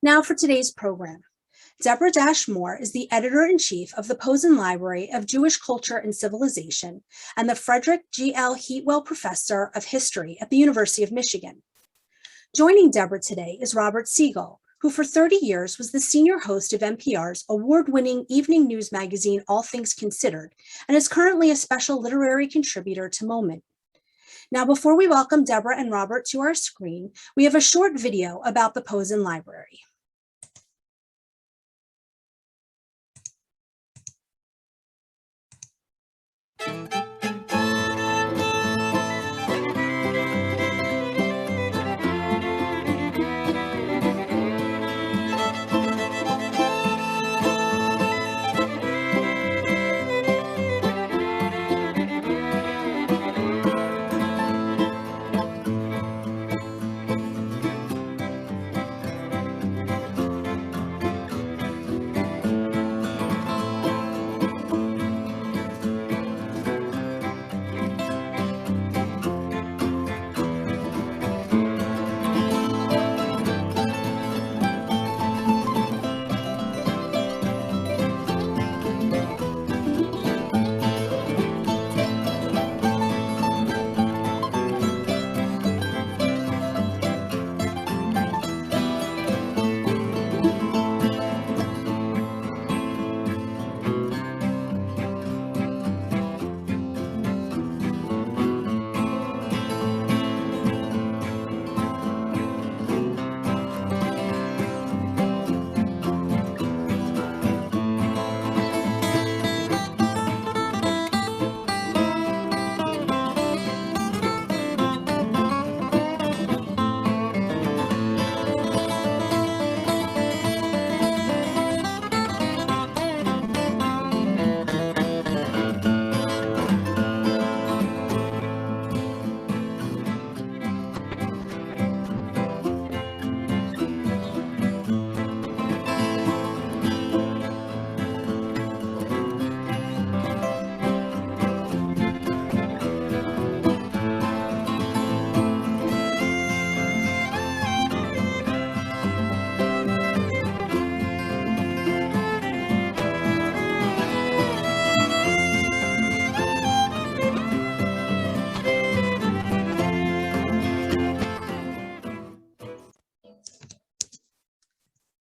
Now for today's program. Deborah Dash Moore is the editor-in-chief of the Posen Library of Jewish Culture and Civilization and the Frederick G.L. Heatwell Professor of History at the University of Michigan. Joining Deborah today is Robert Siegel, who for 30 years was the senior host of NPR's award-winning evening news magazine All Things Considered, and is currently a special literary contributor to Moment. Now, before we welcome Deborah and Robert to our screen, we have a short video about the Posen Library.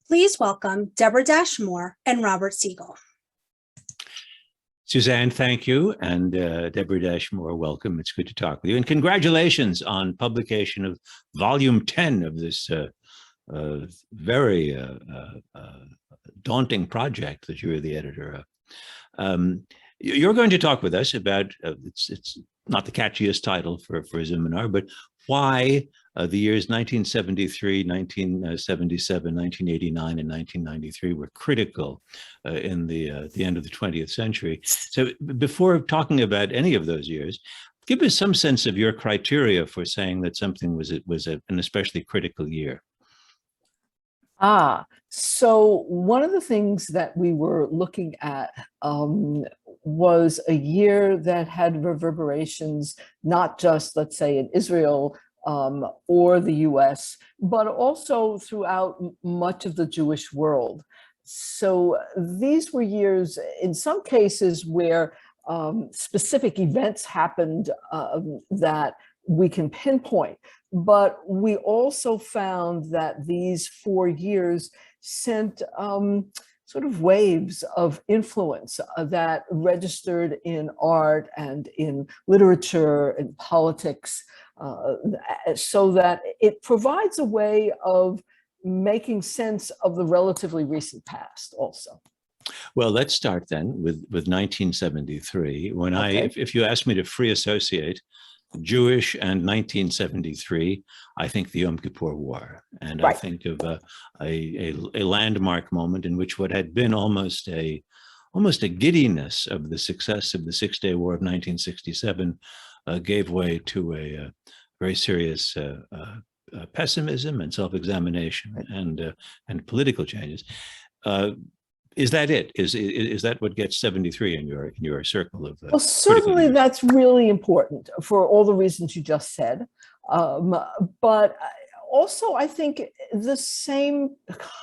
Please welcome Deborah Dash Moore and Robert Siegel. Suzanne, thank you. And Deborah Dash Moore, welcome. It's good to talk with you. And congratulations on publication of volume 10 of this very daunting project that you are the editor of. You're going to talk with us about, it's not the catchiest title for a seminar, but why the years 1973, 1977, 1989, and 1993 were critical in the end of the 20th century. So before talking about any of those years, give us some sense of your criteria for saying that something was an especially critical year. So one of the things that we were looking at was a year that had reverberations, not just, let's say, in Israel or the US, but also throughout much of the Jewish world. So these were years, in some cases, where specific events happened that we can pinpoint. But we also found that these 4 years sent sort of waves of influence that registered in art and in literature and politics, so that it provides a way of making sense of the relatively recent past also. Well, let's start then with 1973. When Okay. if you ask me to free associate Jewish and 1973, I think the Yom Kippur War, and Right. I think of a landmark moment in which what had been almost a giddiness of the success of the Six-Day War of 1967 gave way to a very serious pessimism and self-examination and political changes. Is that it? Is that what gets 73 in your circle of? Well, certainly that's really important for all the reasons you just said. But also, I think the same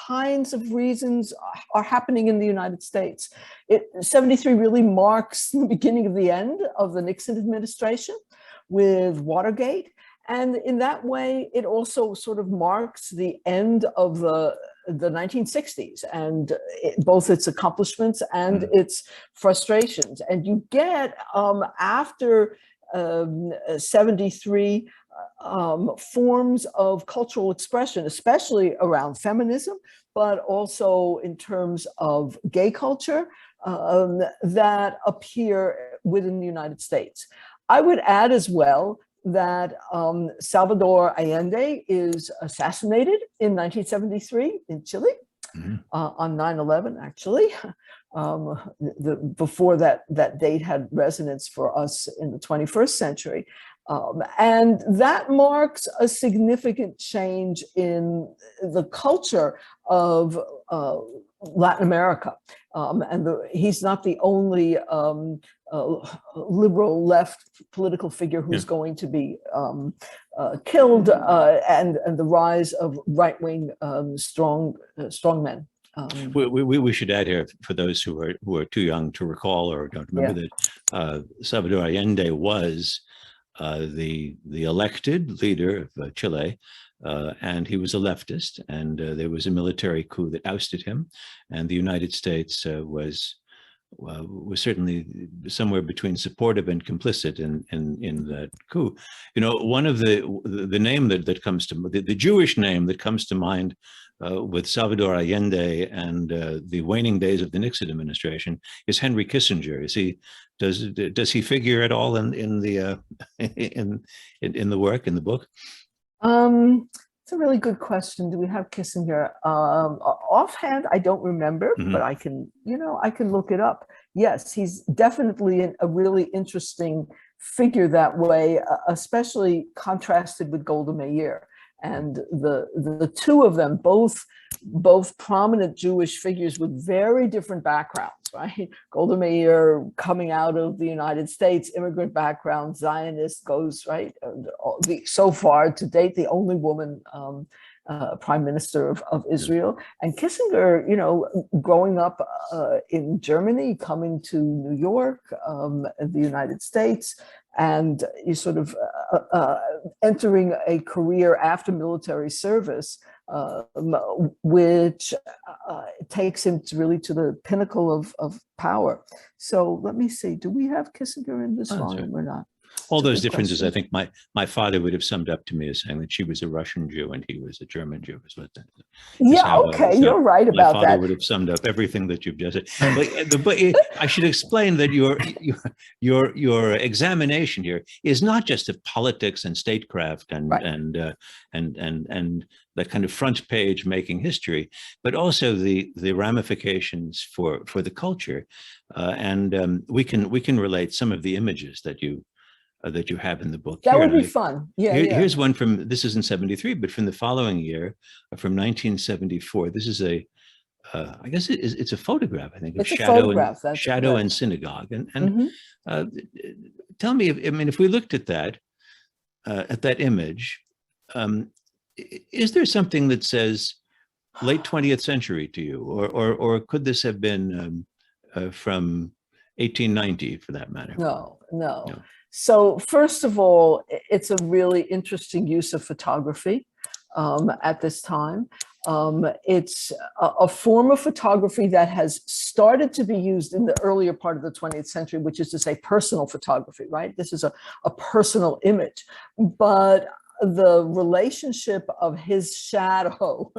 kinds of reasons are happening in the United States. 73 really marks the beginning of the end of the Nixon administration with Watergate. And in that way, it also sort of marks the end of the 1960s and both its accomplishments and its frustrations. And you get, after 73, forms of cultural expression, especially around feminism, but also in terms of gay culture, that appear within the United States. I would add as well that Salvador Allende is assassinated in 1973 in Chile, on 9/11, actually. Before that date had resonance for us in the 21st century. And that marks a significant change in the culture of Latin America. And he's not the only liberal left political figure who's going to be killed, and the rise of right-wing strongmen. We should add here, for those who are too young to recall or don't remember, that Salvador Allende was the elected leader of Chile, and he was a leftist, and there was a military coup that ousted him, and the United States was certainly somewhere between supportive and complicit in that coup. You know, one of the name that comes to the Jewish name that comes to mind with Salvador Allende and the waning days of the Nixon administration is Henry Kissinger. Does he figure at all in the work, in the book? It's a really good question. Do we have Kissinger? Offhand, I don't remember, but I can look it up. Yes, he's definitely a really interesting figure that way, especially contrasted with Golda Meir. And the two of them, both prominent Jewish figures with very different backgrounds, right? Golda Meir coming out of the United States, immigrant background, Zionist, goes, right? So far to date, the only woman prime minister of Israel. And Kissinger, growing up in Germany, coming to New York, the United States, and you sort of entering a career after military service, which takes him really to the pinnacle of power. So let me see, do we have Kissinger in this volume or not? All those differences, I think my father would have summed up to me as saying that she was a Russian Jew and he was a German Jew. You're right about that. My father would have summed up everything that you've just said. But I should explain that your examination here is not just of politics and statecraft and that kind of front page making history, but also the ramifications for the culture, and we can relate some of the images that you have in the book. That would be fun. Here's one from, this isn't 73, but from the following year, from 1974. This is I guess it's a photograph, I think, of Shadow and Synagogue. And tell me, if we looked at that image, is there something that says late 20th century to you, or could this have been from 1890 for that matter? No. So first of all, it's a really interesting use of photography at this time. It's a form of photography that has started to be used in the earlier part of the 20th century, which is to say personal photography, right? This is a personal image, but the relationship of his shadow,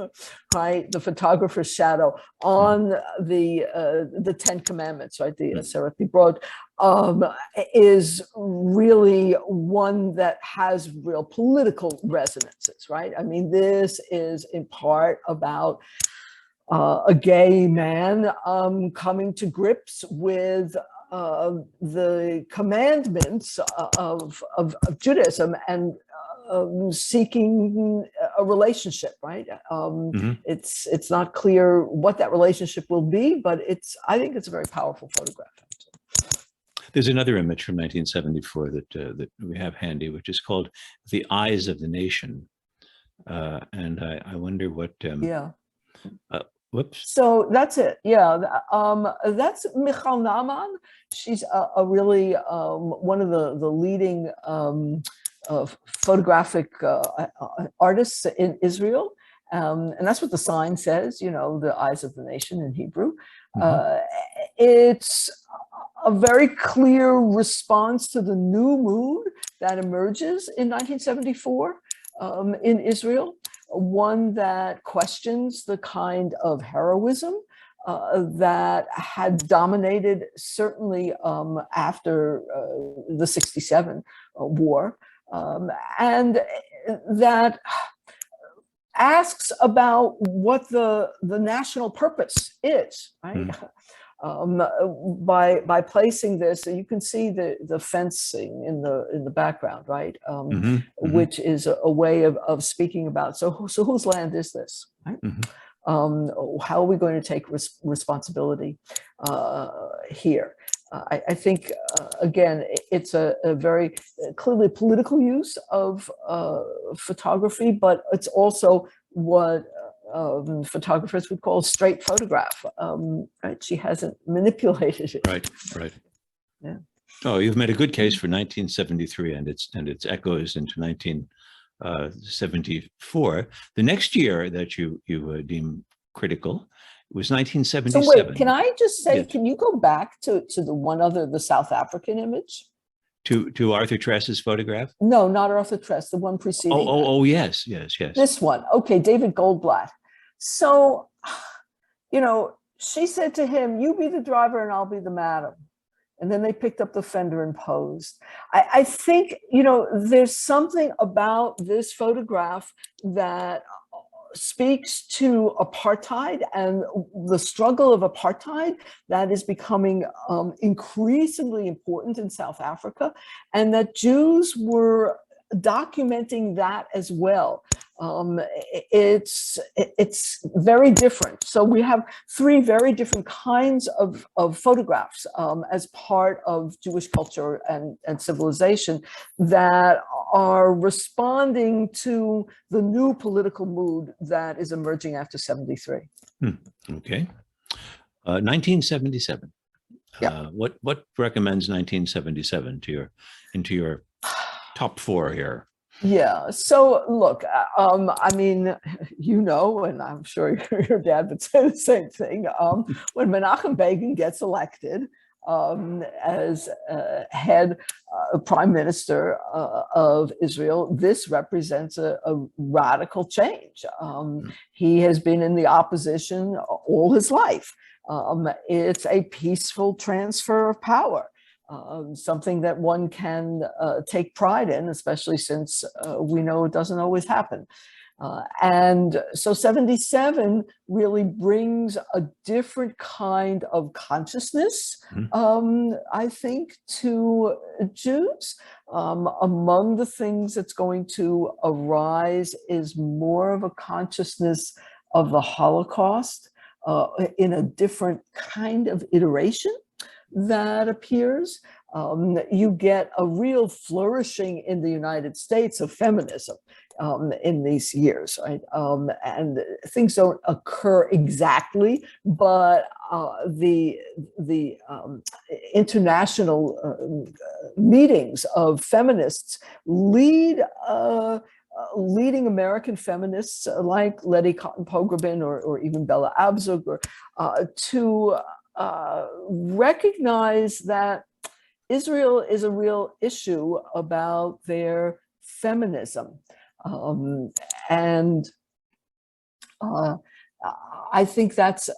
right, the photographer's shadow on the Ten Commandments, right, the Aseret Dibrot, is really one that has real political resonances, right? I mean, this is in part about a gay man coming to grips with the commandments of Judaism and seeking a relationship, right? It's not clear what that relationship will be, but I think it's a very powerful photograph. There's another image from 1974 that we have handy, which is called "The Eyes of the Nation," And I wonder what. Yeah. Whoops. So that's it. Yeah, that's Michal Naaman. She's a really one of the leading photographic artists in Israel. And that's what the sign says, you know, the eyes of the nation in Hebrew. It's a very clear response to the new mood that emerges in 1974 in Israel, one that questions the kind of heroism that had dominated certainly after the 67 war, and that asks about what the national purpose is, right? By placing this, you can see the fencing in the background, right? Which is a way of speaking about. So whose land is this? Right? How are we going to take responsibility here? I think again, it's a very clearly political use of photography, but it's also what photographers would call straight photograph. Right? She hasn't manipulated it. Right. Yeah. Oh, you've made a good case for 1973 and its echoes into 1974. The next year that you deem critical was 1977. So wait, can I just say, yes. Can you go back to the South African image? To Arthur Tress's photograph? No, not Arthur Tress, the one preceding. Oh, yes. This one. Okay, David Goldblatt. So, you know, she said to him, "You be the driver and I'll be the madam." And then they picked up the fender and posed. I think, you know, there's something about this photograph that speaks to apartheid and the struggle of apartheid that is becoming increasingly important in South Africa, and that Jews were documenting that as well. It's very different. So we have three very different kinds of photographs as part of Jewish culture and civilization that are responding to the new political mood that is emerging after 73. Okay. 1977. Yeah. What recommends 1977 into your top four here? Yeah. So look, I mean, you know, and I'm sure your dad would say the same thing. When Menachem Begin gets elected as head prime minister of Israel, this represents a radical change. He has been in the opposition all his life. It's a peaceful transfer of power. Something that one can take pride in, especially since we know it doesn't always happen. And so 77 really brings a different kind of consciousness, I think, to Jews. Among the things that's going to arise is more of a consciousness of the Holocaust in a different kind of iteration that appears. You get a real flourishing in the United States of feminism in these years, right? And things don't occur exactly, but the international meetings of feminists leading American feminists like Letty Cotton Pogrebin or even Bella Abzug to recognize that Israel is a real issue about their feminism. And I think that's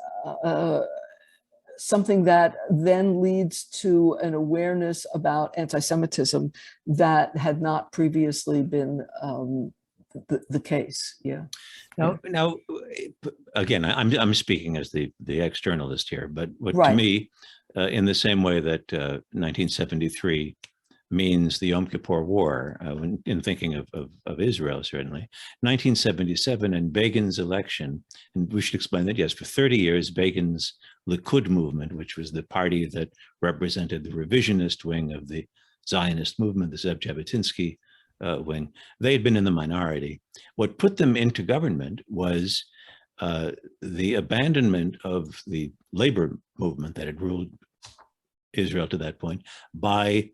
something that then leads to an awareness about anti-Semitism that had not previously been the case. Yeah. Now, again, I'm speaking as the externalist here, but what Right. to me, in the same way that 1973 means the Yom Kippur War, in thinking of Israel, certainly, 1977 and Begin's election, and we should explain that, yes, for 30 years, Begin's Likud movement, which was the party that represented the revisionist wing of the Zionist movement, the Zev Jabotinsky wing. They had been in the minority. What put them into government was the abandonment of the labor movement that had ruled Israel to that point by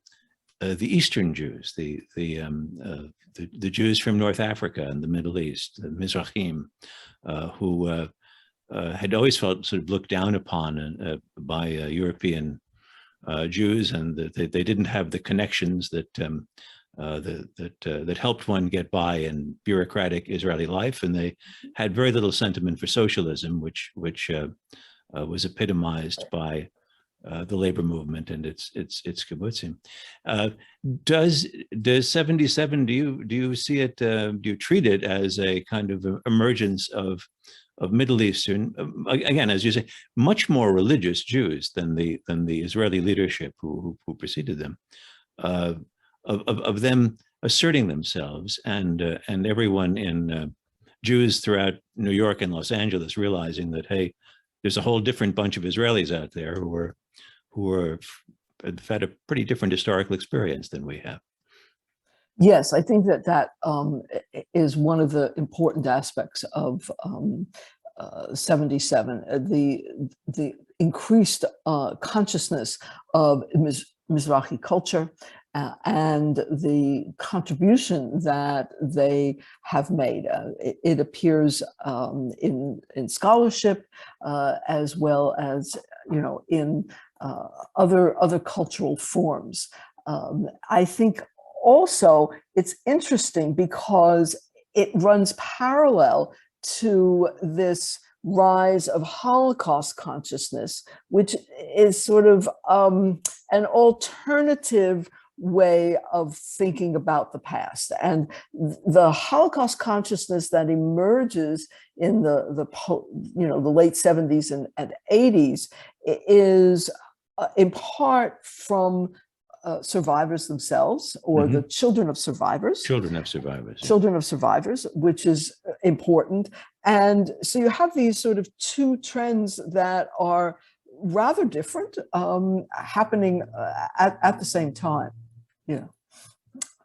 the Eastern Jews, the Jews from North Africa and the Middle East, the Mizrahim, who had always felt sort of looked down upon by European Jews, and that they didn't have the connections that that helped one get by in bureaucratic Israeli life, and they had very little sentiment for socialism, which was epitomized by the labor movement and its kibbutzim. Does 77? Do you see it? Do you treat it as a kind of emergence of Middle Eastern, again, as you say, much more religious Jews than the Israeli leadership who preceded them, of them asserting themselves, and everyone in Jews throughout New York and Los Angeles realizing that, hey, there's a whole different bunch of Israelis out there who have had a pretty different historical experience than we have. Yes, I think that is one of the important aspects of 77, the increased consciousness of Mizrahi culture and the contribution that they have made. It appears in scholarship as well as, you know, in other cultural forms. I think also it's interesting because it runs parallel to this rise of Holocaust consciousness, which is sort of an alternative way of thinking about the past. And the Holocaust consciousness that emerges in the late 70s and 80s is in part from survivors themselves, or the children of survivors. Children of survivors. Children of survivors, which is important. And so you have these sort of two trends that are rather different, happening at the same time. Yeah.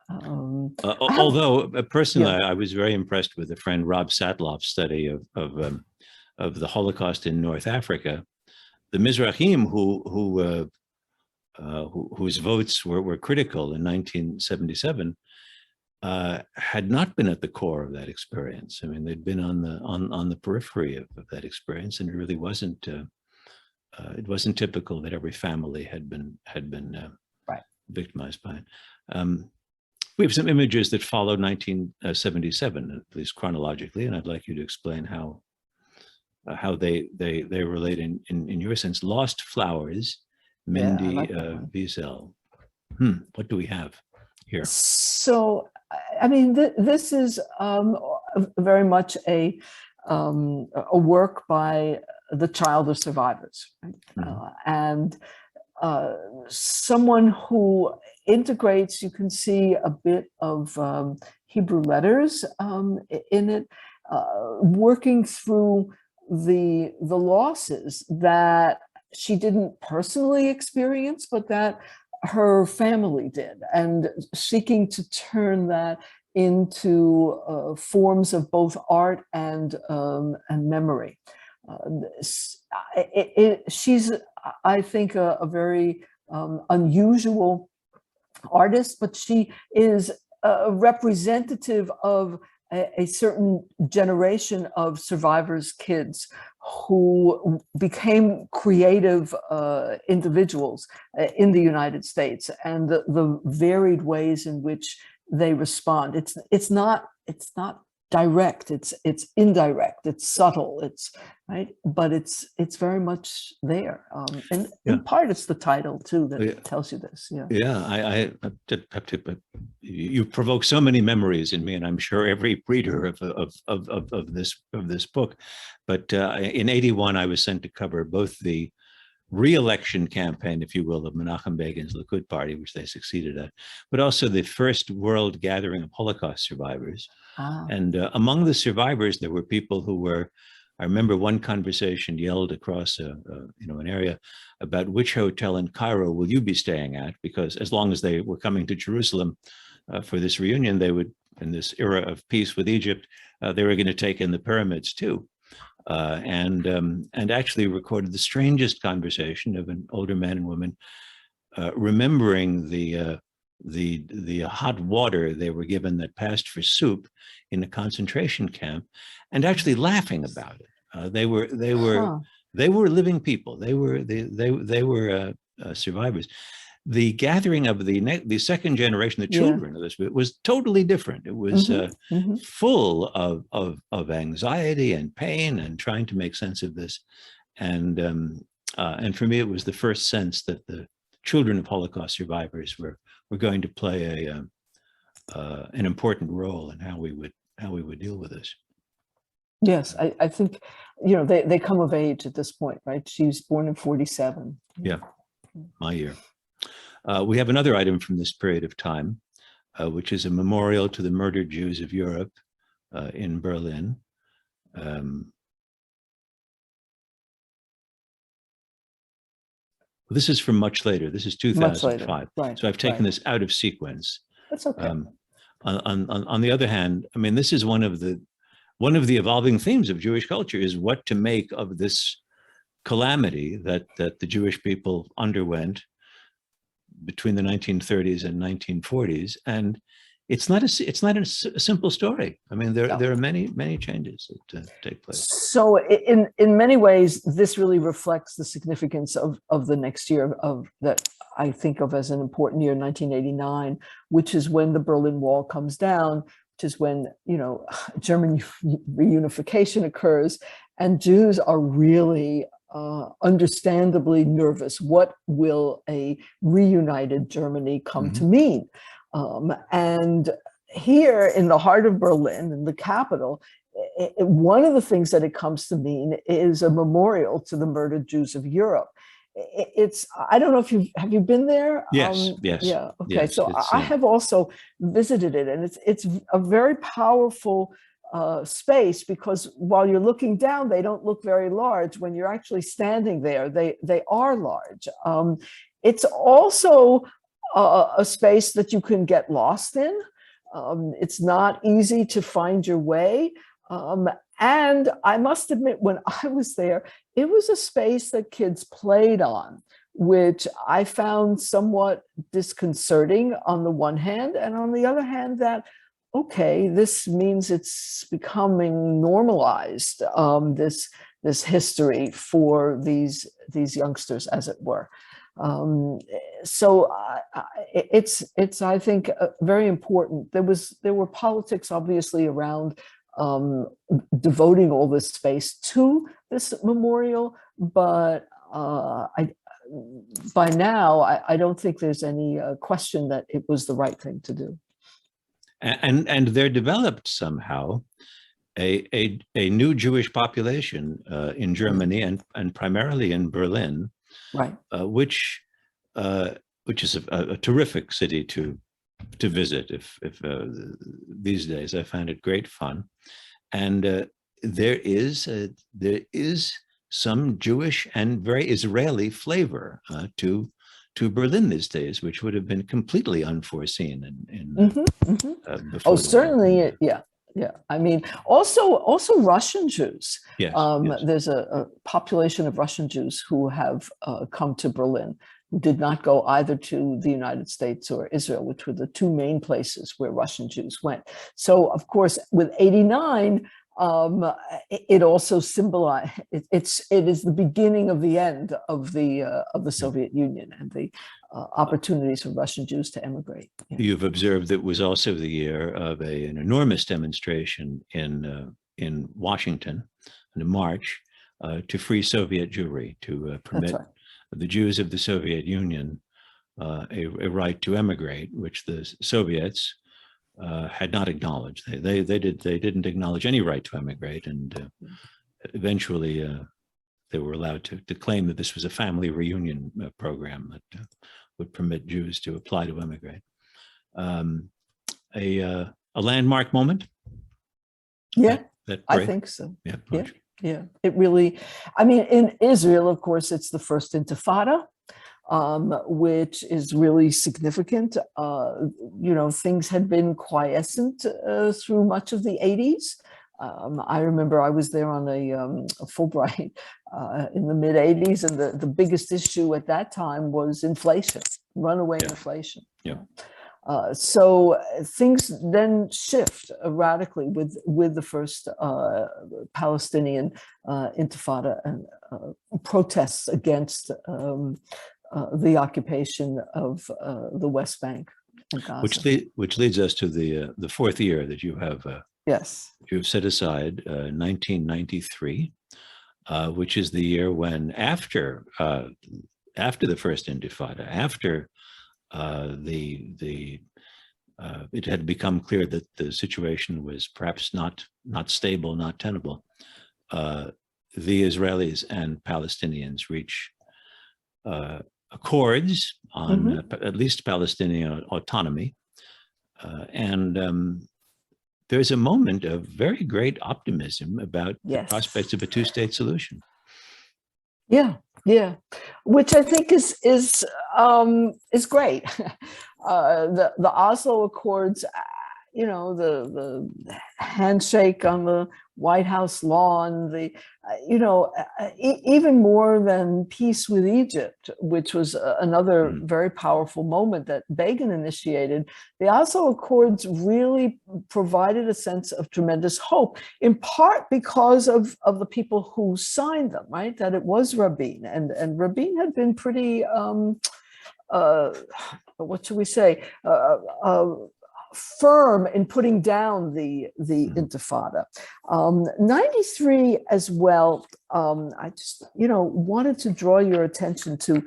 Although personally, I was very impressed with a friend Rob Satloff's study of the Holocaust in North Africa. The Mizrahim whose votes were critical in 1977 had not been at the core of that experience. I mean, they'd been on the periphery of that experience, and it really wasn't. It wasn't typical that every family had been right. victimized by it. We have some images that followed 1977, at least chronologically, and I'd like you to explain how they relate in your sense. Lost Flowers, Mindy Wiesel. What do we have here? So, I mean, this is very much a work by the child of survivors, right? And someone who integrates, you can see a bit of Hebrew letters in it, working through the losses that she didn't personally experience, but that her family did, and seeking to turn that into forms of both art and memory. She's, I think, a very unusual artist, but she is a representative of a certain generation of survivors' kids who became creative individuals in the United States, and the varied ways in which they respond. It's not direct, it's indirect, it's subtle, it's right, but it's very much there. And in part, it's the title too that tells you this. I have to. You provoke so many memories in me, and I'm sure every reader of this book. But in '81, I was sent to cover both the re-election campaign, if you will, of Menachem Begin's Likud party, which they succeeded at, but also the first world gathering of Holocaust survivors. And among the survivors, there were people who were, I remember one conversation yelled across an area about which hotel in Cairo will you be staying at, because as long as they were coming to Jerusalem, for this reunion, they would, in this era of peace with Egypt, they were going to take in the pyramids too. And actually recorded the strangest conversation of an older man and woman remembering the hot water they were given that passed for soup in a concentration camp, and actually laughing about it. They were living people. They were survivors. The gathering of the second generation, the children of this, was totally different. It was full of anxiety and pain and trying to make sense of this. And for me, it was the first sense that the children of Holocaust survivors were going to play an important role in how we would deal with this. Yes, I think, you know, they come of age at this point, right? She was born in 47. Yeah, my year. We have another item from this period of time, which is a memorial to the murdered Jews of Europe in Berlin. This is from much later. This is 2005. Right, so I've taken this out of sequence. That's okay. On the other hand, I mean, this is one of the evolving themes of Jewish culture, is what to make of this calamity that the Jewish people underwent between the 1930s and 1940s, and it's not a simple story. I mean, there are many changes that take place. So in many ways, this really reflects the significance of the next year of that I think of as an important year, 1989, which is when the Berlin Wall comes down, which is when, you know, German reunification occurs, and Jews are really understandably nervous. What will a reunited Germany come to mean? And here in the heart of Berlin, in the capital, one of the things that it comes to mean is a memorial to the murdered Jews of Europe. I don't know if have you been there? Yes, yes. Yeah, okay. Yes, so I have also visited it, and it's a very powerful space, because while you're looking down, they don't look very large. When you're actually standing there, they are large. It's also a space that you can get lost in. It's not easy to find your way. And I must admit, when I was there, it was a space that kids played on, which I found somewhat disconcerting on the one hand, and on the other hand, that okay, this means it's becoming normalized, this history for these youngsters, as it were. So it's I think very important. There were politics obviously around devoting all this space to this memorial, but by now I don't think there's any question that it was the right thing to do. And there developed somehow a new Jewish population in Germany and primarily in Berlin, right? Which is a terrific city to visit. If these days, I find it great fun, and there is some Jewish and very Israeli flavor to Berlin these days, which would have been completely unforeseen before. Oh, certainly, yeah. I mean, also Russian Jews. Yes, yes. There's a population of Russian Jews who have come to Berlin, who did not go either to the United States or Israel, which were the two main places where Russian Jews went. So, of course, with 89, it also symbolized it is the beginning of the end of the Soviet Union and the opportunities for Russian Jews to emigrate. Yeah. You've observed that it was also the year of an enormous demonstration in Washington in March to free Soviet Jewry, to permit the Jews of the Soviet Union a right to emigrate, which the Soviets had not acknowledged. They didn't acknowledge any right to emigrate, and eventually they were allowed to claim that this was a family reunion program that would permit Jews to apply to emigrate. A landmark moment. Yeah, that I think so. Yeah. It really. I mean, in Israel, of course, it's the first Intifada. which is really significant. Things had been quiescent through much of the 80s. I remember I was there on a Fulbright in the mid 80s, and the biggest issue at that time was inflation, runaway inflation. Yeah. So things then shift radically with the first Palestinian Intifada and protests against the occupation of the West Bank and Gaza. Which leads us to the fourth year that you have Yes. you've set aside, 1993, which is the year when after the first Intifada, after it had become clear that the situation was perhaps not stable, not tenable, the Israelis and Palestinians reach accords on at least Palestinian autonomy. And there's a moment of very great optimism about the prospects of a two-state solution. Yeah, which I think is great. The Oslo Accords, the handshake on the White House lawn, even more than peace with Egypt, which was another very powerful moment that Begin initiated. The Oslo Accords really provided a sense of tremendous hope, in part because of the people who signed them, right? That it was Rabin, and Rabin had been pretty, what should we say, firm in putting down the Intifada. 93 as well, I just, wanted to draw your attention to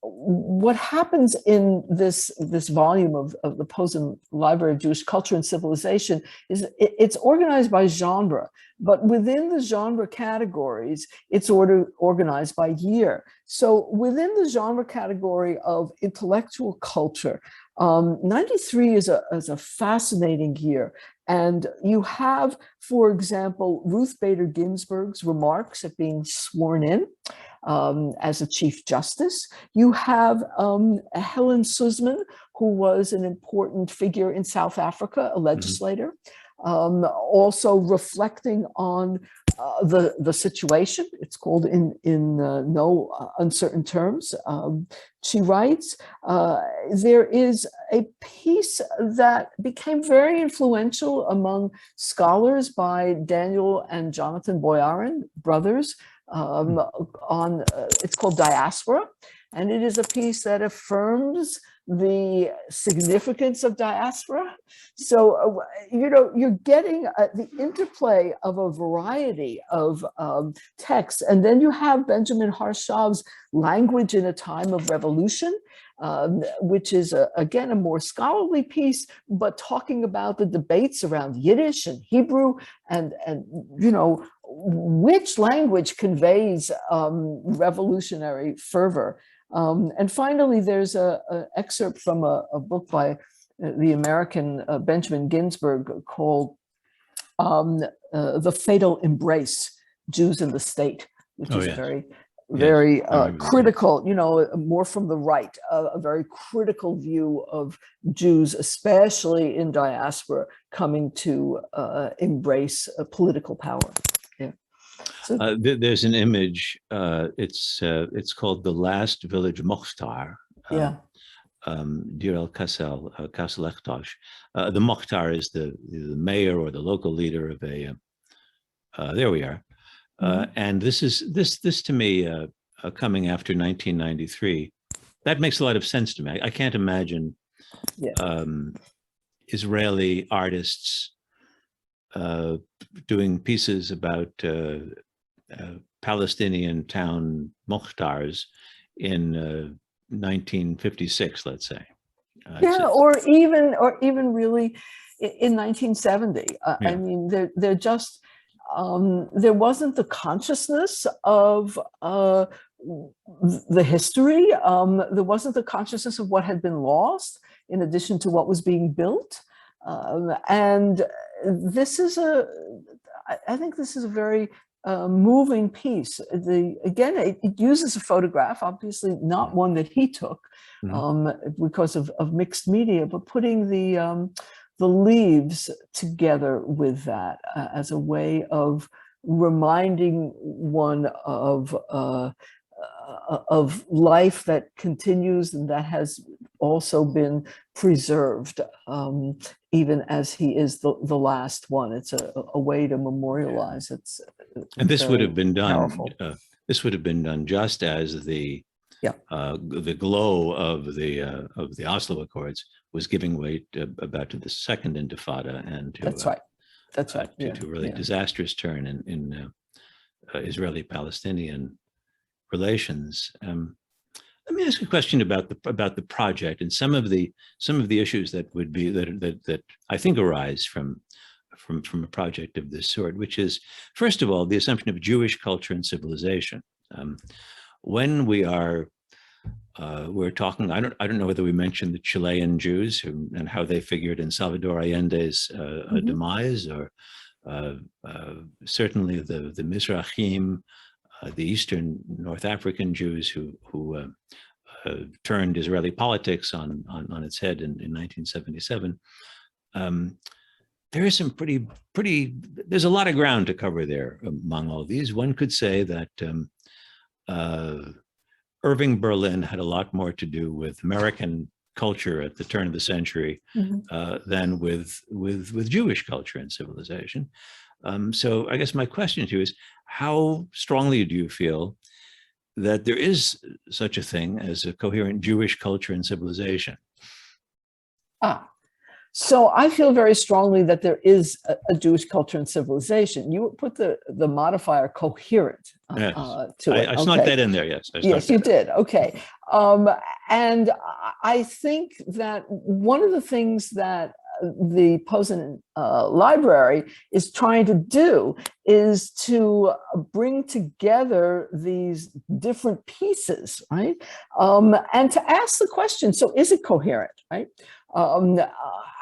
what happens in this volume of the Posen Library of Jewish Culture and Civilization is it's organized by genre, but within the genre categories, it's organized by year. So within the genre category of intellectual culture, 93 is a fascinating year. And you have, for example, Ruth Bader Ginsburg's remarks at being sworn in as a Chief Justice. You have Helen Suzman, who was an important figure in South Africa, a legislator, also reflecting on the situation. It's called in no uncertain terms. She writes, there is a piece that became very influential among scholars by Daniel and Jonathan Boyarin, brothers, it's called Diaspora. And it is a piece that affirms the significance of diaspora. So, you're getting the interplay of a variety of texts. And then you have Benjamin Harshav's Language in a Time of Revolution, which is, again, a more scholarly piece, but talking about the debates around Yiddish and Hebrew and which language conveys revolutionary fervor. And finally, there's an excerpt from a book by the American Benjamin Ginsberg called The Fatal Embrace, Jews in the State, which is very critical, more from the right, a very critical view of Jews, especially in diaspora, coming to embrace political power. So, there's an image. It's called The Last Village Mukhtar. Dir-el-Kassi, Elkosh. The Mukhtar is the mayor or the local leader of a. There we are. And this to me, coming after 1993, that makes a lot of sense to me. I can't imagine Israeli artists doing pieces about Palestinian town Mukhtars in 1956, let's say. Or even really in 1970. I mean, they're just there wasn't the consciousness of the history. There wasn't the consciousness of what had been lost, in addition to what was being built. And this is I think this is a very moving piece. Again, it uses a photograph, obviously not one that he took, because of mixed media, but putting the leaves together with that as a way of reminding one of life that continues and that has also been preserved, even as he is the last one. It's a way to memorialize. And this would have been done. This would have been done just as the glow of the Oslo Accords was giving way to the Second Intifada, and to that's right. To a really disastrous turn in Israeli-Palestinian relations. Let me ask a question about the project and some of the issues that would be that I think arise from a project of this sort, which is, first of all, the assumption of Jewish culture and civilization. When we're talking, I don't know whether we mentioned the Chilean Jews and how they figured in Salvador Allende's demise, or certainly the Mizrahim, the Eastern North African Jews who turned Israeli politics on its head in 1977. There is some there's a lot of ground to cover there among all these. One could say that Irving Berlin had a lot more to do with American culture at the turn of the century than with Jewish culture and civilization. So I guess my question to you is, how strongly do you feel that there is such a thing as a coherent Jewish culture and civilization? So I feel very strongly that there is a Jewish culture and civilization. You put the modifier coherent to it. I snuck that in there, yes. Yes, you did. Okay. And I think that one of the things that the Posen Library is trying to do is to bring together these different pieces, right? And to ask the question, so is it coherent, right?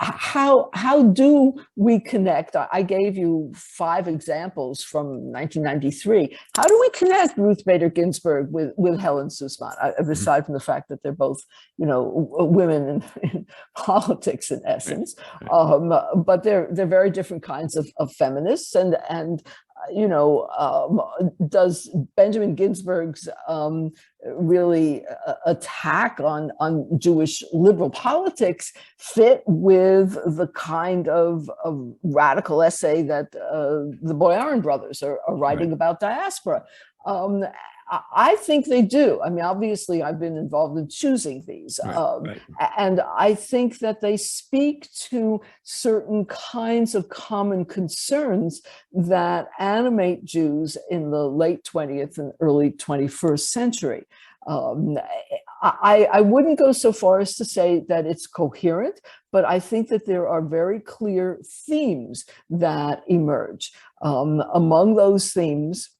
How do we connect? I gave you 5 examples from 1993. How do we connect Ruth Bader Ginsburg with Helen Suzman, aside from the fact that they're both, women in politics in essence? But they're very different kinds of feminists, and does Benjamin Ginsburg's really attack on Jewish liberal politics fit with the kind of radical essay that the Boyarin brothers are writing about diaspora? I think they do. I mean, obviously, I've been involved in choosing these. And I think that they speak to certain kinds of common concerns that animate Jews in the late 20th and early 21st century. I wouldn't go so far as to say that it's coherent, but I think that there are very clear themes that emerge. Among those themes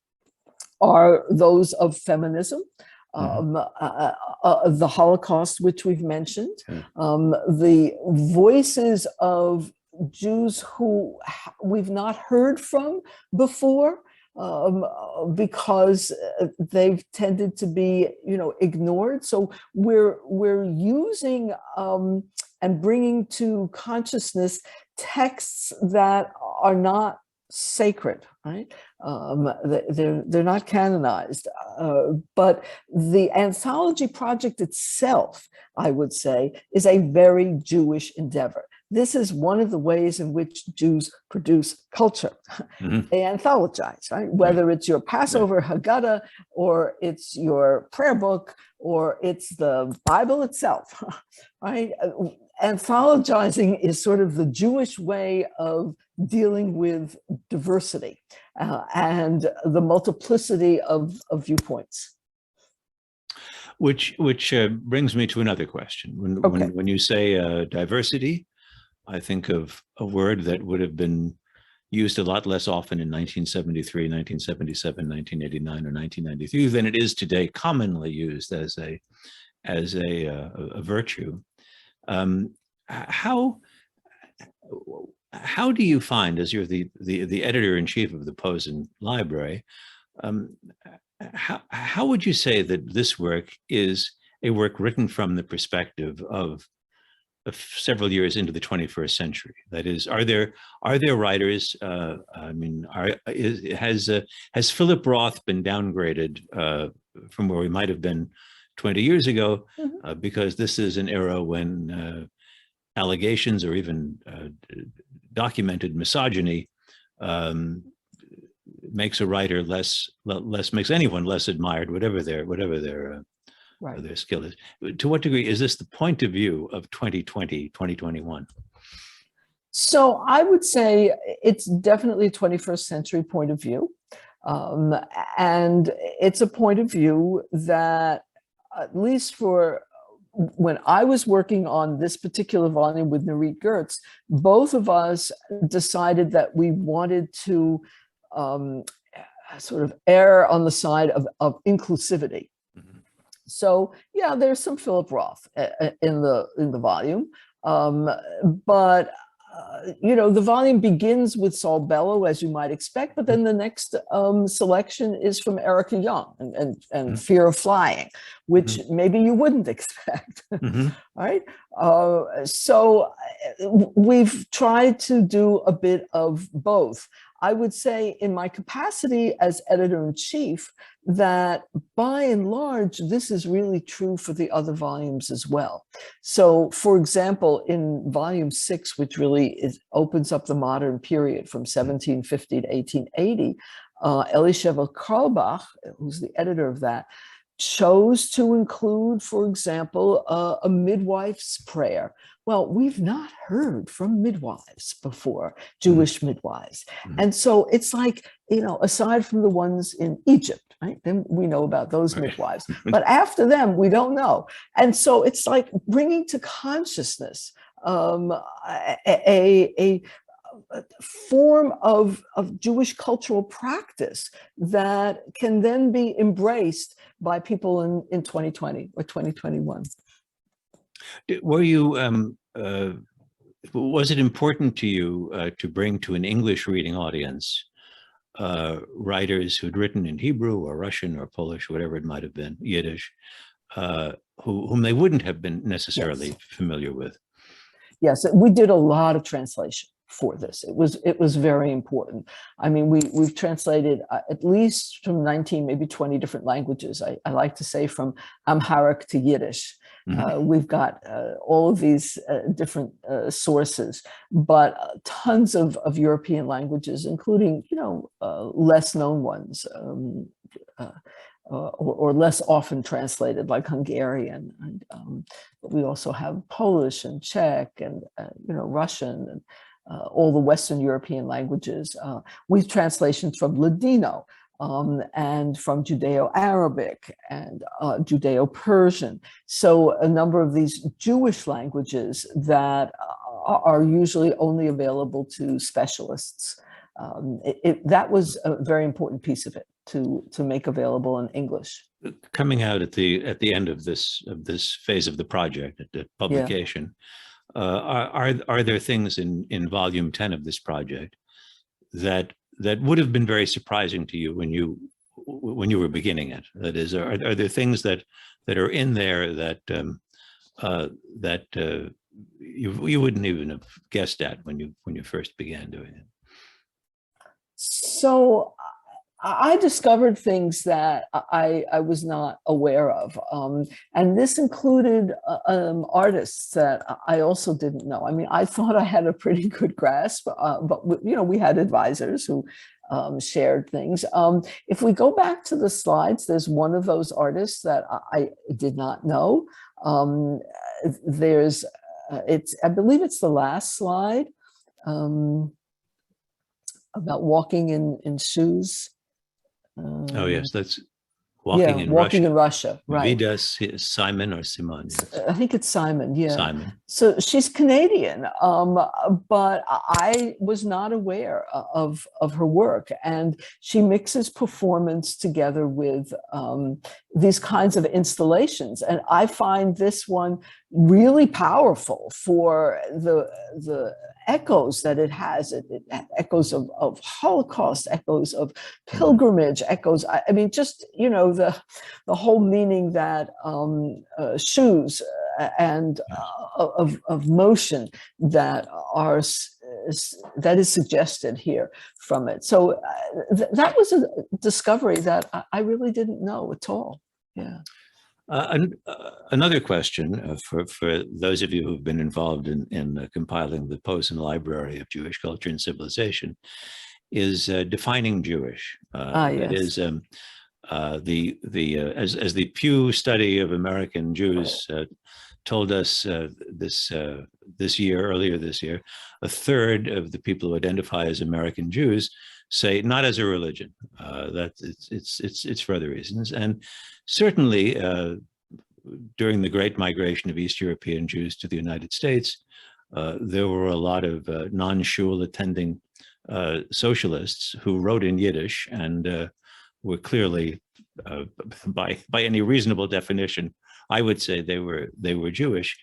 are those of feminism, the Holocaust, which we've mentioned, the voices of Jews who we've not heard from before, because they've tended to be, ignored. So we're using and bringing to consciousness texts that are not sacred, right? They're not canonized, but the anthology project itself, I would say, is a very Jewish endeavor. This is one of the ways in which Jews produce culture. They anthologize, right? Whether it's your Passover Haggadah, or it's your prayer book, or it's the Bible itself, right? Anthologizing is sort of the Jewish way of dealing with diversity and the multiplicity of viewpoints. Which brings me to another question. When you say diversity, I think of a word that would have been used a lot less often in 1973, 1977, 1989, or 1993 than it is today, commonly used as a virtue. how do you find, as you're the editor-in-chief of the Posen Library, how would you say that this work is a work written from the perspective of several years into the 21st century? That is, are there writers? I mean, has Philip Roth been downgraded from where we might have been 20 years ago? Because this is an era when allegations or even documented misogyny makes a writer makes anyone less admired, whatever their their skill is. To what degree is this the point of view of 2020, 2021? So I would say it's definitely a 21st century point of view. And it's a point of view that, at least for when I was working on this particular volume with Nurit Gertz, both of us decided that we wanted to sort of err on the side of inclusivity. So yeah, there's some Philip Roth in the volume, but you know, the volume begins with Saul Bellow, as you might expect, but then the next selection is from Erica Young and Fear of Flying, which maybe you wouldn't expect, right? So we've tried to do a bit of both. I would say in my capacity as editor-in-chief that by and large, this is really true for the other volumes as well. So for example, in volume 6, which really opens up the modern period from 1750 to 1880, Elisheva Karlbach, who's the editor of that, chose to include, for example, a midwife's prayer. Well, we've not heard from midwives before, Jewish midwives. And so it's like, you know, aside from the ones in Egypt, right? Then we know about those midwives. But after them, we don't know. And so it's like bringing to consciousness a form of Jewish cultural practice that can then be embraced by people in 2020 or 2021. Were you, was it important to you to bring to an English reading audience writers who had written in Hebrew or Russian or Polish, whatever it might have been, Yiddish, whom they wouldn't have been necessarily familiar with? Yes, we did a lot of translation for this. It was very important. I mean, we've translated at least from 19, maybe 20 different languages. I like to say from Amharic to Yiddish. We've got all of these different sources, but tons of European languages, including, you know, less known ones or less often translated, like Hungarian. And, but we also have Polish and Czech and, you know, Russian and all the Western European languages. We have translations from Ladino and from Judeo-Arabic and Judeo-Persian. So a number of these Jewish languages that are usually only available to specialists. That was a very important piece of it to make available in English. Coming out at the end of this phase of the project, at the publication, are there things in volume 10 of this project that would have been very surprising to you when you were beginning it? That is, are there things that are in there that you wouldn't even have guessed at when you first began doing it? So I discovered things that I was not aware of. And this included artists that I also didn't know. I mean, I thought I had a pretty good grasp, but you know, we had advisors who shared things. If we go back to the slides, there's one of those artists that I did not know. There's, I believe it's the last slide, about walking in shoes. Oh yes, that's walking in Russia, right? Vidas, Simon or Simon? Yes. I think it's Simon. Yeah, Simon. So she's Canadian, but I was not aware of her work, and she mixes performance together with these kinds of installations, and I find this one really powerful for the echoes that it has. It echoes of Holocaust, echoes of pilgrimage, echoes. I mean, just, you know, the whole meaning that shoes and of motion that are that is suggested here from it. So that was a discovery that I really didn't know at all. Yeah. Another question for those of you who've been involved in compiling the Posen Library of Jewish Culture and Civilization is defining Jewish. Yes. That is, as the Pew study of American Jews told us earlier this year, a third of the people who identify as American Jews say not as a religion. That it's for other reasons, and certainly during the Great Migration of East European Jews to the United States, there were a lot of non-shul attending socialists who wrote in Yiddish and were clearly, by any reasonable definition, I would say they were Jewish.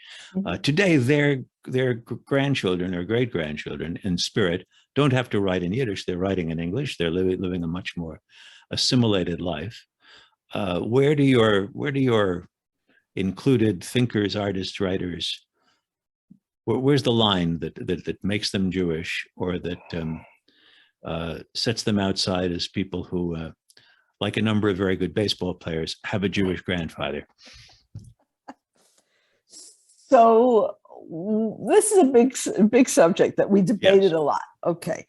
Today, their grandchildren or great-grandchildren in spirit don't have to write in Yiddish. They're writing in English. They're living a much more assimilated life. Where do your included thinkers, artists, writers, where's the line that makes them Jewish, or that sets them outside as people who, like a number of very good baseball players, have a Jewish grandfather? So this is a big subject that we debated a lot. Okay.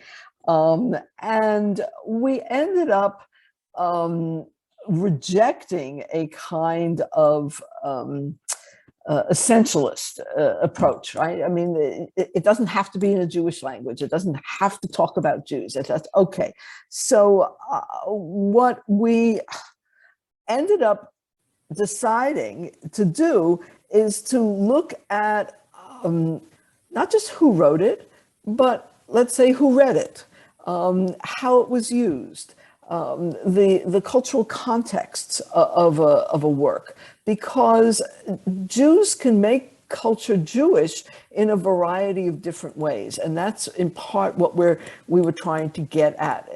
And we ended up rejecting a kind of essentialist approach, right? I mean, it doesn't have to be in a Jewish language. It doesn't have to talk about Jews. That's okay. So what we ended up deciding to do is to look at not just who wrote it, but let's say who read it, how it was used, the cultural contexts of a work, because Jews can make culture Jewish in a variety of different ways, and that's in part what we were trying to get at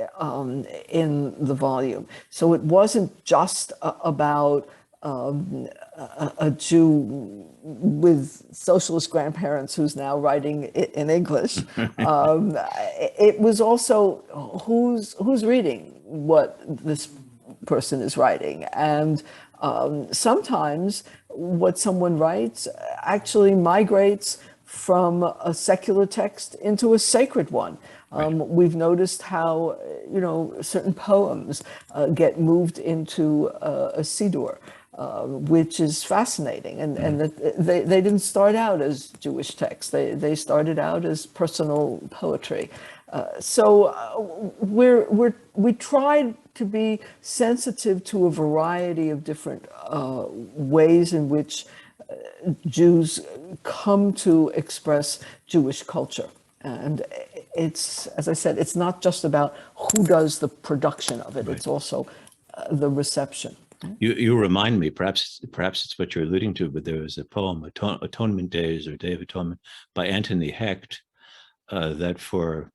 in the volume. So it wasn't just about a Jew with socialist grandparents who's now writing in English. It was also who's reading what this person is writing, and sometimes what someone writes actually migrates from a secular text into a sacred one. We've noticed how, you know, certain poems get moved into a siddur, which is fascinating, and that they didn't start out as Jewish texts. They started out as personal poetry. So we tried to be sensitive to a variety of different ways in which Jews come to express Jewish culture. And it's, as I said, it's not just about who does the production of it. Right. It's also the reception. You remind me, perhaps it's what you're alluding to, but there was a poem, Atonement Days or Day of Atonement, by Anthony Hecht, that for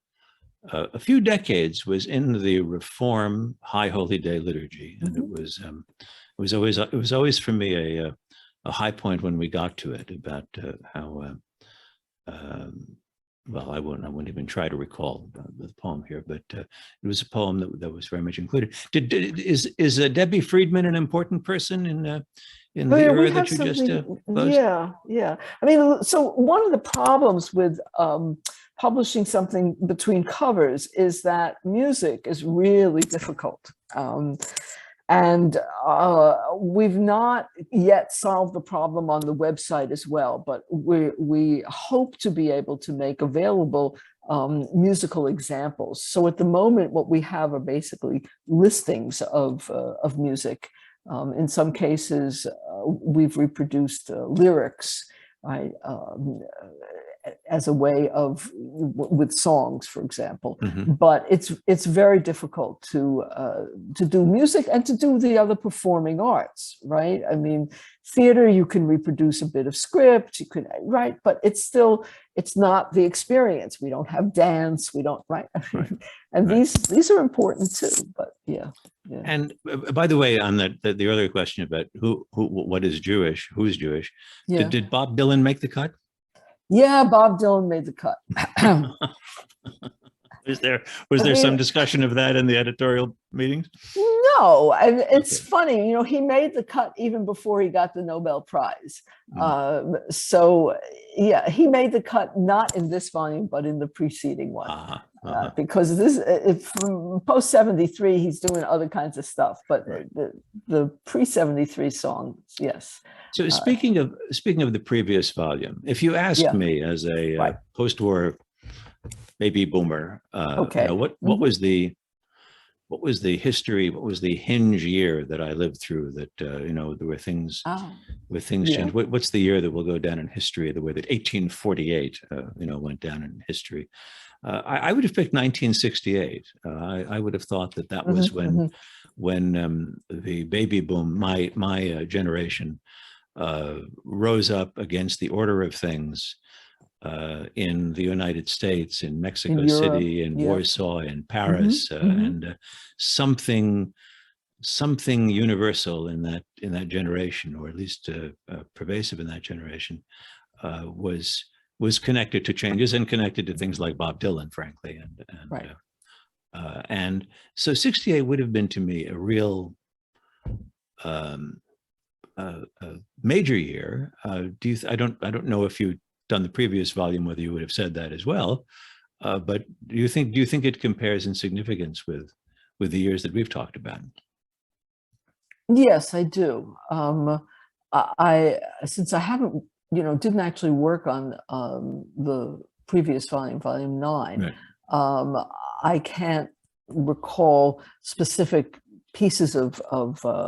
a few decades was in the Reform High Holy Day liturgy, and it was always for me a high point when we got to it, about how well, I won't even try to recall the poem here, but it was a poem that was very much included. Is Debbie Friedman an important person in the era that you just closed? Yeah. I mean, so one of the problems with publishing something between covers is that music is really difficult. And we've not yet solved the problem on the website as well, but we hope to be able to make available musical examples. So at the moment, what we have are basically listings of music. In some cases, we've reproduced lyrics, right? as a way of with songs, for example. Mm-hmm. But it's very difficult to do music and to do the other performing arts, right? I mean, theater, you can reproduce a bit of script, you can write, but it's not the experience. We don't have dance, we don't, right? Right. And Right. these are important too, but yeah. And by the way, on the earlier question about what is Jewish, who's Jewish, Yeah. did Bob Dylan make the cut? Yeah, Bob Dylan made the cut. Was there some discussion of that in the editorial meetings? No, and it's Okay. funny, he made the cut even before he got the Nobel Prize. Mm. So yeah, he made the cut not in this volume, but in the preceding one. Because from post 73, he's doing other kinds of stuff, but Right. the pre 73 songs, yes. So speaking of the previous volume, if you asked Yeah. me as a Right. post-war baby boomer, Okay. what was the history? What was the hinge year that I lived through? That there were things Yeah. changed. What's the year that will go down in history? The way that 1848, went down in history. I would have picked 1968. I would have thought that was when the baby boom, my generation, rose up against the order of things in the United States, in Mexico In Europe, City, in yeah. Warsaw, in Paris, and something universal in that generation, or at least pervasive in that generation, was connected to changes and connected to things like Bob Dylan, frankly, Right. And so 68 would have been to me a real major year. I don't know if you'd done the previous volume whether you would have said that as well, but do you think it compares in significance with the years that we've talked about? Yes, I do. I since I haven't, didn't actually work on the previous volume, volume 9. Right. I can't recall specific pieces of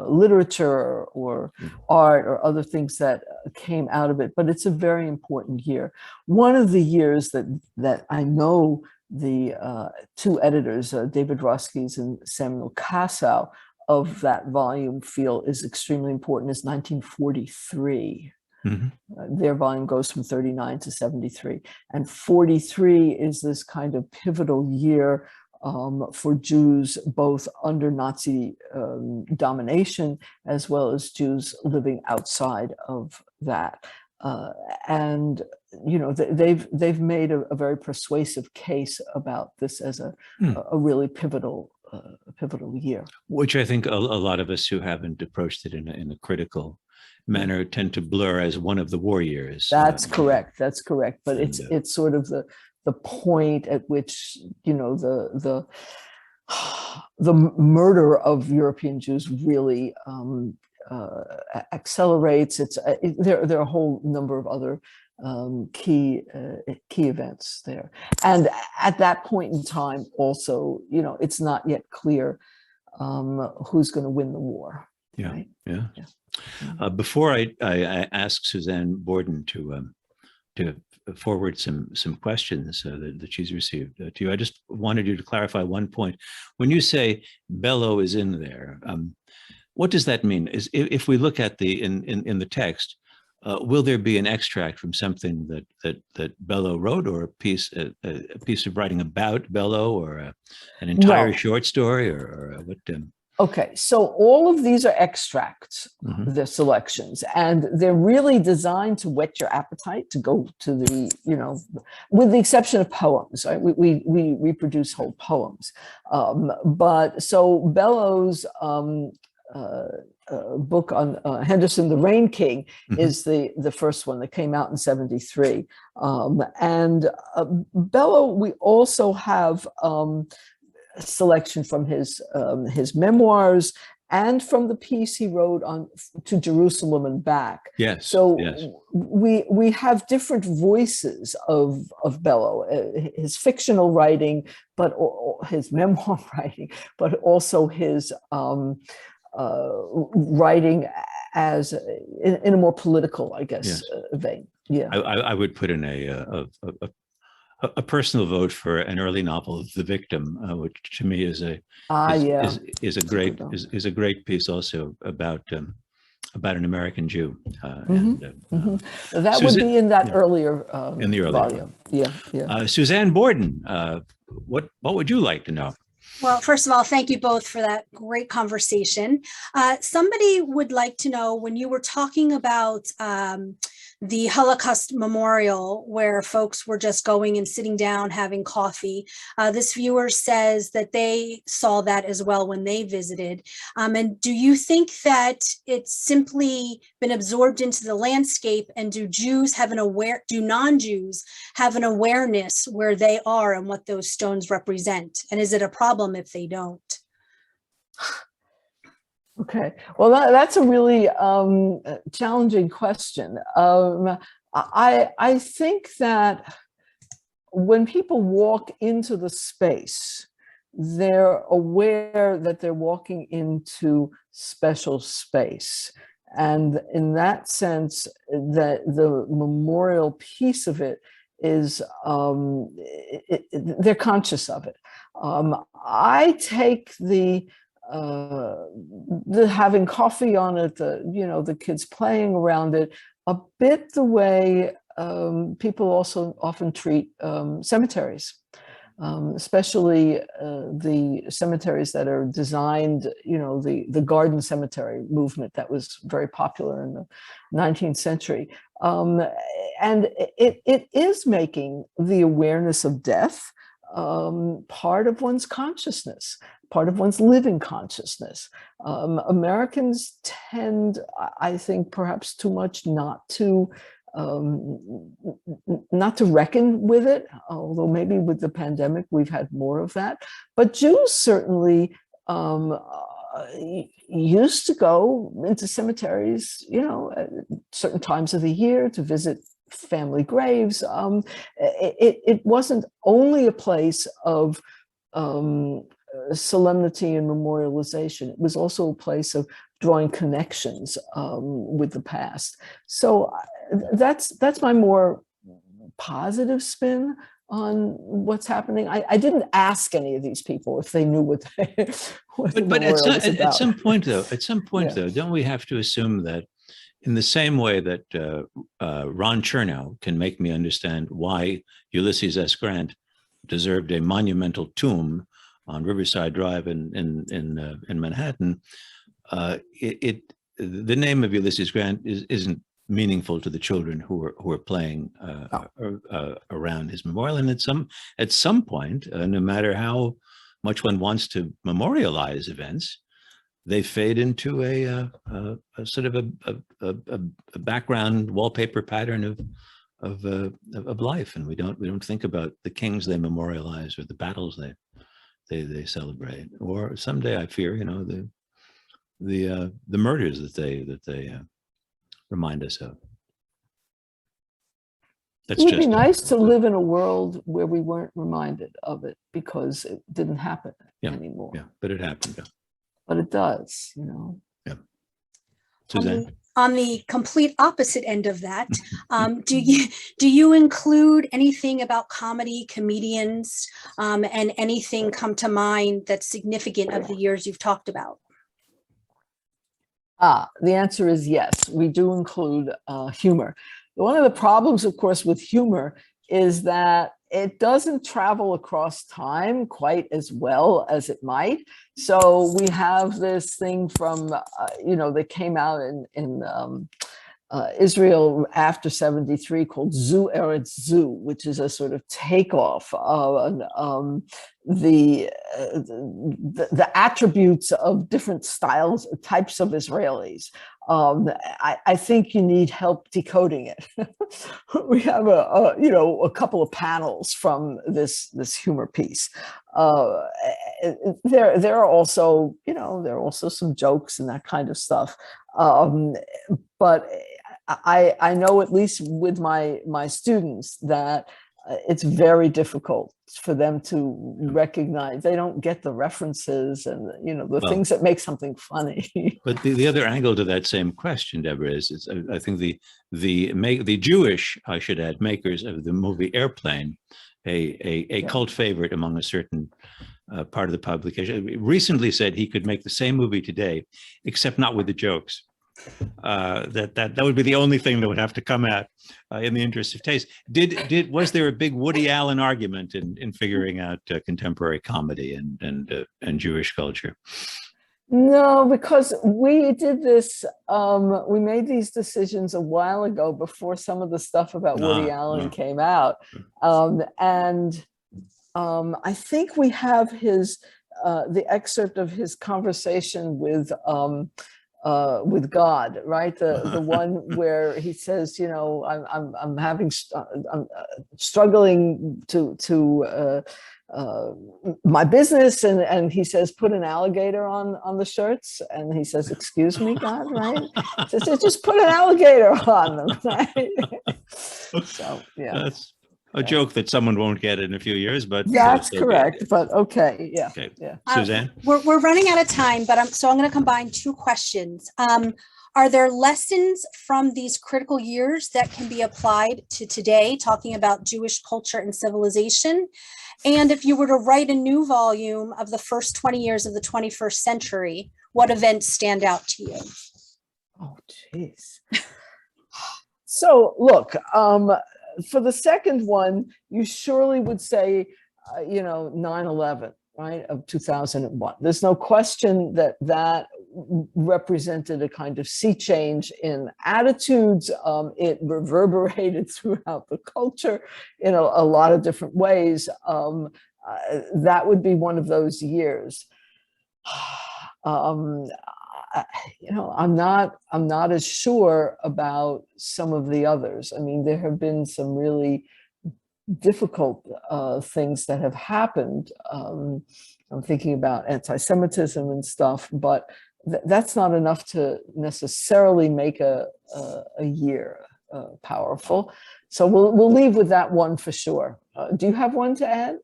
literature or art or other things that came out of it, but it's a very important year. One of the years that I know the two editors, David Roskis and Samuel Kassow, of that volume feel is extremely important is 1943. Their volume goes from 39 to 73. And 43 is this kind of pivotal year for Jews, both under Nazi domination, as well as Jews living outside of that. And they've made a very persuasive case about this as a really pivotal year. Which I think a lot of us who haven't approached it in a critical manner tend to blur as one of the war years. That's correct. That's correct. But it's sort of the point at which the murder of European Jews really accelerates. There are a whole number of other key events there, and at that point in time, also, it's not yet clear who's going to win the war. Yeah, right? Yeah. Before I ask Suzanne Borden to forward some questions that she's received to you, I just wanted you to clarify one point. When you say Bello is in there, what does that mean? If we look at in the text, will there be an extract from something that Bello wrote, or a piece of writing about Bello, or an entire short story, or what? Okay, so all of these are extracts, the selections, and they're really designed to whet your appetite to go to the, with the exception of poems, right? We reproduce whole poems. But so Bello's book on Henderson, the Rain King, is the first one that came out in 73. And Bello, we also have selection from his memoirs and from the piece he wrote on To Jerusalem and Back. Yes. So yes. we have different voices of Bello, his fictional writing, but his memoir writing, but also his writing as in a more political, I guess, vein. Yeah. I would put in a personal vote for an early novel, The Victim, which to me is a great piece also about an American Jew. That Suzanne, would be in that earlier in the earlier volume. Yeah. Suzanne Borden, what would you like to know? Well, first of all, thank you both for that great conversation. Somebody would like to know, when you were talking about the Holocaust Memorial, where folks were just going and sitting down having coffee, this viewer says that they saw that as well when they visited. And do you think that it's simply been absorbed into the landscape, and do non-Jews have an awareness where they are and what those stones represent? And is it a problem if they don't? Okay, well, that's a really challenging question. I think that when people walk into the space, they're aware that they're walking into special space. And in that sense, that the memorial piece of it is, they're conscious of it. I take the having coffee on it, the kids playing around it, a bit the way people also often treat cemeteries, especially the cemeteries that are designed, the garden cemetery movement that was very popular in the 19th century. And it is making the awareness of death part of one's consciousness, part of one's living consciousness. Americans tend, I think, perhaps too much not to reckon with it, although maybe with the pandemic we've had more of that. But Jews certainly used to go into cemeteries, at certain times of the year to visit family graves. It wasn't only a place of solemnity and memorialization. It was also a place of drawing connections with the past. So that's my more positive spin on what's happening. I didn't ask any of these people if they knew what but at some point though, don't we have to assume that in the same way that Ron Chernow can make me understand why Ulysses S. Grant deserved a monumental tomb on Riverside Drive in Manhattan, the name of Ulysses Grant isn't meaningful to the children who are playing around his memorial. And at some point, no matter how much one wants to memorialize events, they fade into a sort of a background wallpaper pattern of life, and we don't think about the kings they memorialize or the battles they celebrate, or someday I fear the murders that they remind us of. It would be nice to live in a world where we weren't reminded of it because it didn't happen anymore. Yeah, but it happened. Yeah. But it does, Yeah. Suzanne? On the complete opposite end of that, do you include anything about comedians, and anything come to mind that's significant of the years you've talked about? The answer is yes. We do include humor. One of the problems, of course, with humor is that it doesn't travel across time quite as well as it might. So we have this thing from, that came out in Israel after 73 called Zu Eretz Zu, which is a sort of takeoff of the attributes of different types of Israelis. I think you need help decoding it. We have a couple of panels from this humor piece. There are also some jokes and that kind of stuff. But I know, at least with my students, that it's very difficult for them to recognize. They don't get the references and, you know, the things that make something funny. But the other angle to that same question, Deborah, is I think the Jewish, I should add, makers of the movie Airplane, a cult favorite among a certain part of the publication, recently said he could make the same movie today, except not with the jokes. That would be the only thing that would have to come out in the interest of taste. Was there a big Woody Allen argument in figuring out contemporary comedy and Jewish culture? No, because we did this, we made these decisions a while ago before some of the stuff about Woody Allen came out. I think we have the excerpt of his conversation with God, right? The one where he says, you know, I'm struggling to my business, and he says, put an alligator on the shirts, and he says, excuse me, God, right? He says, just put an alligator on them, right? So yeah, that's a joke that someone won't get in a few years, but that's correct. But okay, yeah, okay. Yeah. Suzanne, we're running out of time, but I'm going to combine two questions. Are there lessons from these critical years that can be applied to today, talking about Jewish culture and civilization? And if you were to write a new volume of the first 20 years of the 21st century, what events stand out to you? Oh, geez. So look, for the second one, you surely would say, 9/11, right, of 2001. There's no question that represented a kind of sea change in attitudes. It reverberated throughout the culture in a lot of different ways. That would be one of those years. I'm not as sure about some of the others. I mean, there have been some really difficult things that have happened. I'm thinking about anti-Semitism and stuff, but that's not enough to necessarily make a year powerful. So we'll leave with that one for sure. Do you have one to add,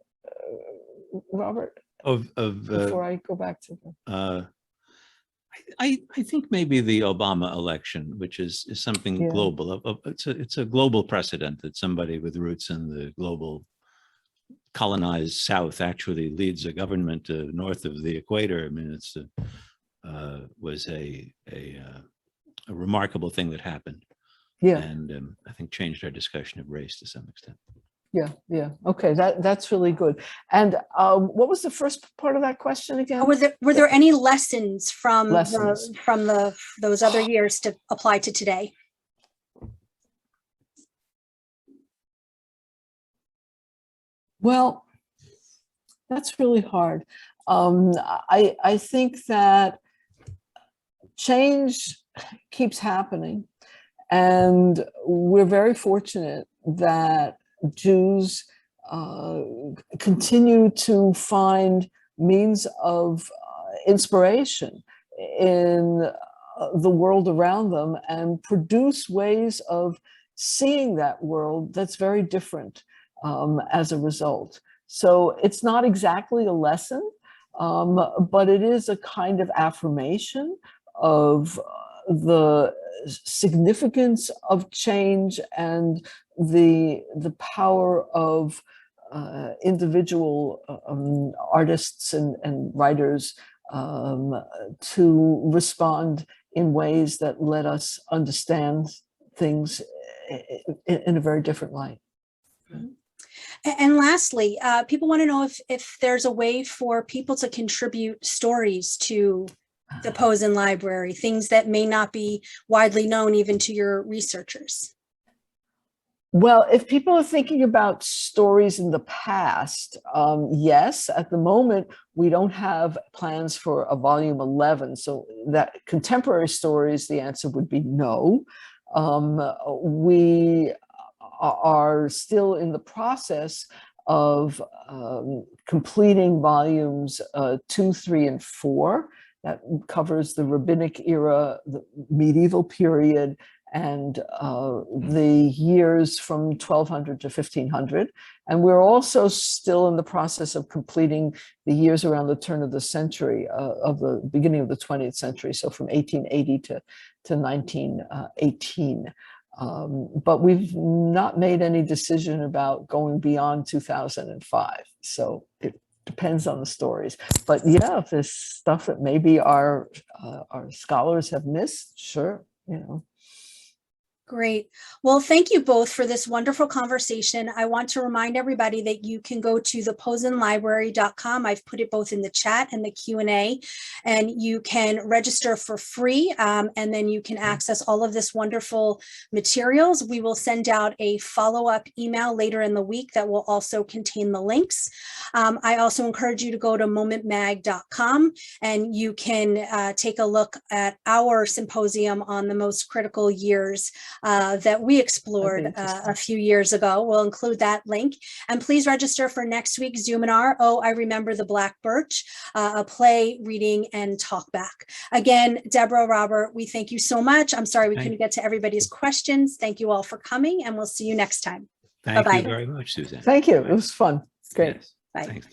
Robert? Before I go back to the... I think maybe the Obama election, which is something global. It's a global precedent that somebody with roots in the global colonized South actually leads a government north of the equator. I mean, it's was a remarkable thing that happened. Yeah, and I think changed our discussion of race to some extent. Yeah. Okay, that's really good. And what was the first part of that question again? Were there any lessons from those other years to apply to today? Well, that's really hard. I think that change keeps happening, and we're very fortunate that Jews continue to find means of inspiration in the world around them and produce ways of seeing that world that's very different as a result. So it's not exactly a lesson, but it is a kind of affirmation of the significance of change and the power of individual artists and writers to respond in ways that let us understand things in a very different light. And lastly, people want to know if there's a way for people to contribute stories to the Posen Library, things that may not be widely known even to your researchers. Well, if people are thinking about stories in the past, yes, at the moment, we don't have plans for a volume 11. So that contemporary stories, the answer would be no. We are still in the process of completing volumes 2, 3, and 4. that covers the rabbinic era, the medieval period, and the years from 1200 to 1500. And we're also still in the process of completing the years around the turn of the century, of the beginning of the 20th century, so from 1880 to 1918. But we've not made any decision about going beyond 2005. So it depends on the stories. But yeah, if there's stuff that maybe our scholars have missed, sure, you know. Great. Well, thank you both for this wonderful conversation. I want to remind everybody that you can go to theposenlibrary.com. I've put it both in the chat and the Q&A, and you can register for free, and then you can access all of this wonderful materials. We will send out a follow-up email later in the week that will also contain the links. I also encourage you to go to momentmag.com, and you can take a look at our symposium on the most critical years that we explored a few years ago. We'll include that link. And please register for next week's Zoominar, Oh, I Remember the Black Birch, a play, reading, and talk back. Again, Deborah, Robert, we thank you so much. I'm sorry we couldn't get to everybody's questions. Thank you all for coming, and we'll see you next time. Thank Bye-bye. you very much, Suzanne. Thank you. It was fun. Great. Yes. Bye. Thanks.